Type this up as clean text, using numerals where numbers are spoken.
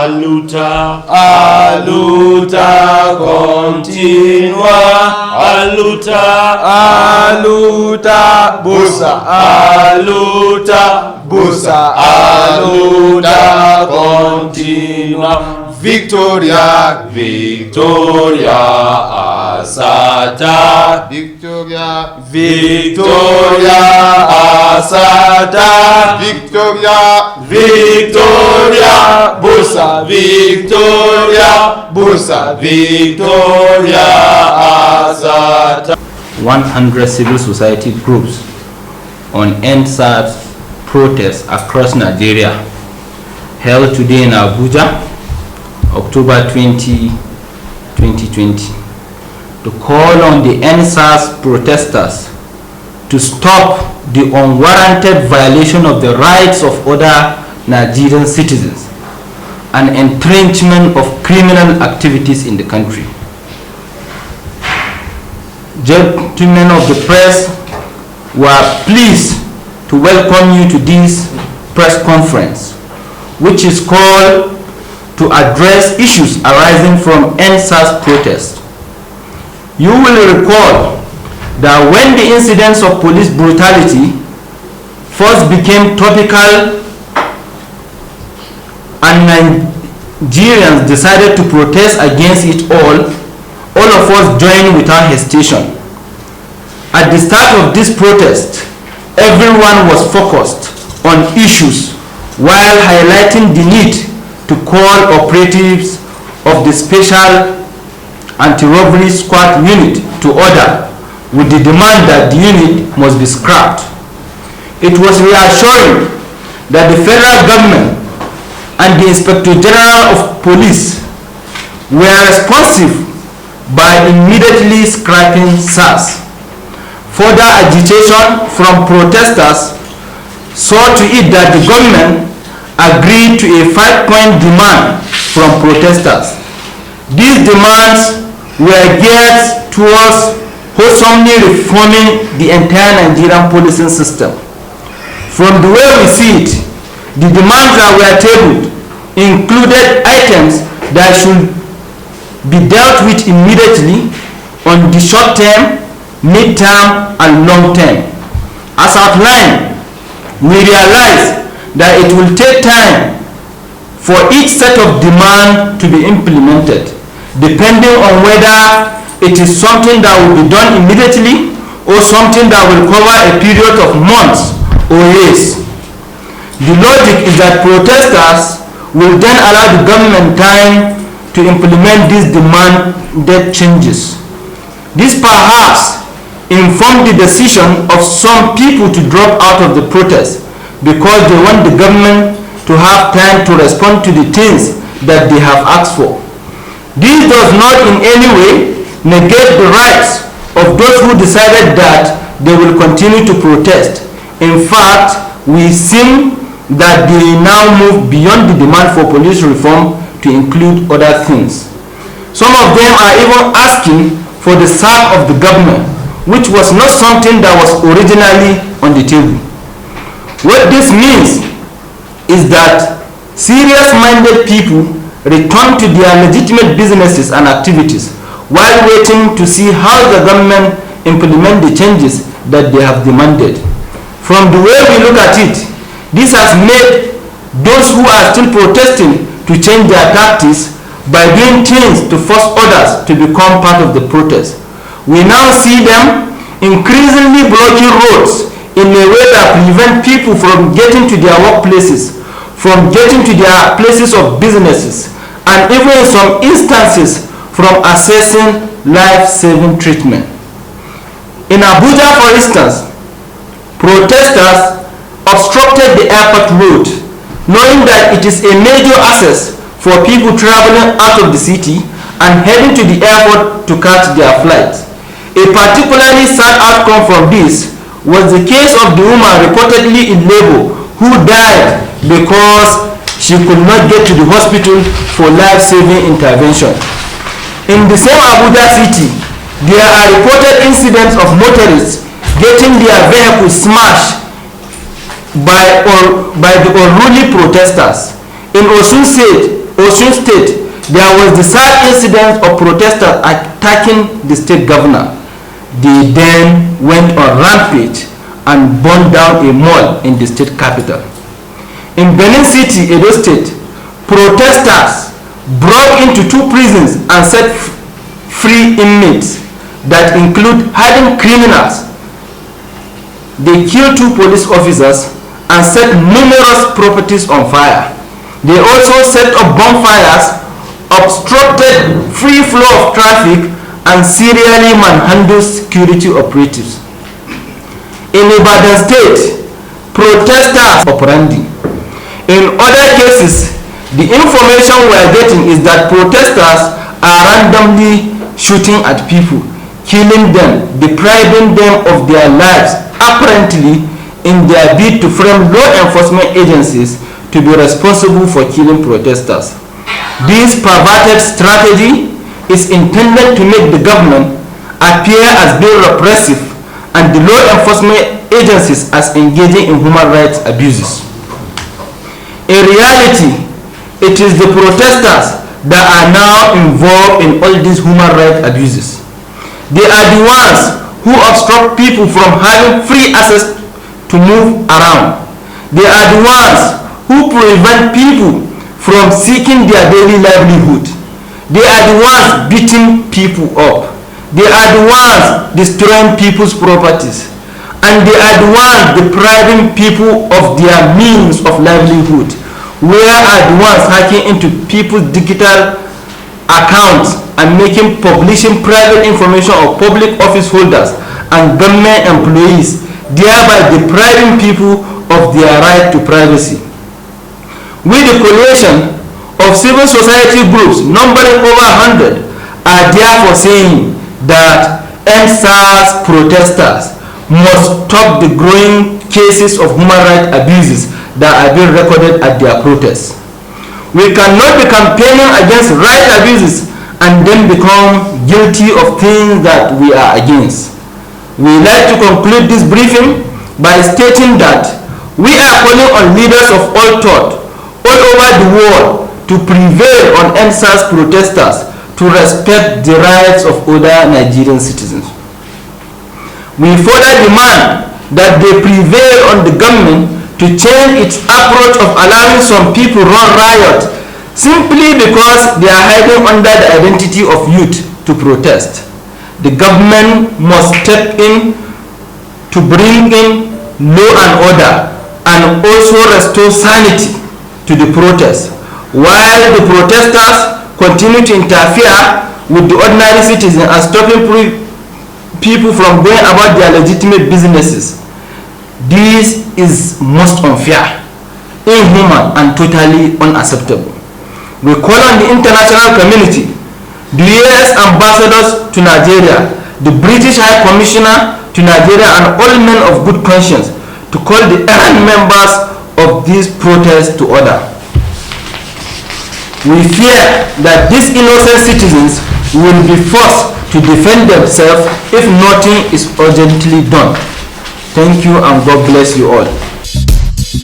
luta, a luta continua, a luta, busa, a luta, busa, a luta continua. Victoria, Victoria, Asata, Victoria, Victoria, Asata, Victoria, Victoria, Busa, Victoria, Busa, Victoria, Asata. 100 civil society groups on EndSARS protests across Nigeria held today in Abuja, October 20, 2020, to call on the EndSARS protesters to stop the unwarranted violation of the rights of other Nigerian citizens and entrenchment of criminal activities in the country. Gentlemen of the press, we are pleased to welcome you to this press conference, which is called to address issues arising from EndSARS protests. You will recall that when the incidents of police brutality first became topical and Nigerians decided to protest against it, all of us joined without hesitation. At the start of this protest, everyone was focused on issues while highlighting the need to call operatives of the Special Anti-Robbery Squad unit to order with the demand that the unit must be scrapped. It was reassuring that the federal government and the Inspector General of Police were responsive by immediately scrapping SARS. Further agitation from protesters saw to it that the government agreed to a 5-point demand from protesters. These demands were geared towards wholesomely reforming the entire Nigerian policing system. From the way we see it, the demands that were tabled included items that should be dealt with immediately on the short term, mid-term, and long term. As outlined, we realize that it will take time for each set of demand to be implemented, depending on whether it is something that will be done immediately or something that will cover a period of months or years. The logic is that protesters will then allow the government time to implement these demanded changes. This perhaps informed the decision of some people to drop out of the protest because they want the government to have time to respond to the things that they have asked for. This does not in any way negate the rights of those who decided that they will continue to protest. In fact, we seem that they now move beyond the demand for police reform to include other things. Some of them are even asking for the sack of the government, which was not something that was originally on the table. What this means is that serious-minded people return to their legitimate businesses and activities while waiting to see how the government implement the changes that they have demanded. From the way we look at it, this has made those who are still protesting to change their tactics by doing things to force others to become part of the protest. We now see them increasingly blocking roads in a way that prevent people from getting to their workplaces, from getting to their places of businesses, and even in some instances from accessing life-saving treatment. In Abuja, for instance, protesters obstructed the airport road, knowing that it is a major access for people traveling out of the city and heading to the airport to catch their flights. A particularly sad outcome from this was the case of the woman reportedly in labor who died because she could not get to the hospital for life-saving intervention. In the same Abuja city, there are reported incidents of motorists getting their vehicles smashed by the unruly protesters. In Osun State, there was the sad incident of protesters attacking the state governor. They then went on rampage and burned down a mall in the state capital. In Benin City, Edo State, protesters broke into 2 prisons and set free inmates that include hardened criminals. They killed 2 police officers and set numerous properties on fire. They also set up bonfires, obstructed free flow of traffic, and serially manhandled security operatives. In Ibadan State, protesters operandi. In other cases, the information we are getting is that protesters are randomly shooting at people, killing them, depriving them of their lives, apparently in their bid to frame law enforcement agencies to be responsible for killing protesters. This perverted strategy is intended to make the government appear as being repressive and the law enforcement agencies as engaging in human rights abuses. In reality, it is the protesters that are now involved in all these human rights abuses. They are the ones who obstruct people from having free access to move around. They are the ones who prevent people from seeking their daily livelihood. They are the ones beating people up. They are the ones destroying people's properties. And they are the ones depriving people of their means of livelihood. Where are the ones hacking into people's digital accounts and publishing private information of public office holders and government employees, thereby depriving people of their right to privacy. With the coalition of civil society groups numbering over 100 are therefore saying that EndSARS protesters must stop the growing cases of human rights abuses that are being recorded at their protests. We cannot be campaigning against right abuses and then become guilty of things that we are against. We like to conclude this briefing by stating that we are calling on leaders of all thought all over the world to prevail on EndSARS protesters to respect the rights of other Nigerian citizens. We further demand that they prevail on the government to change its approach of allowing some people run riot simply because they are hiding under the identity of youth to protest. The government must step in to bring in law and order and also restore sanity to the protests, while the protesters continue to interfere with the ordinary citizens and stopping people from going about their legitimate businesses. This is most unfair, inhuman, and totally unacceptable. We call on the international community, the US ambassadors to Nigeria, the British High Commissioner to Nigeria, and all men of good conscience to call the errant members of these protests to order. We fear that these innocent citizens will be forced to defend themselves if nothing is urgently done. Thank you and God bless you all.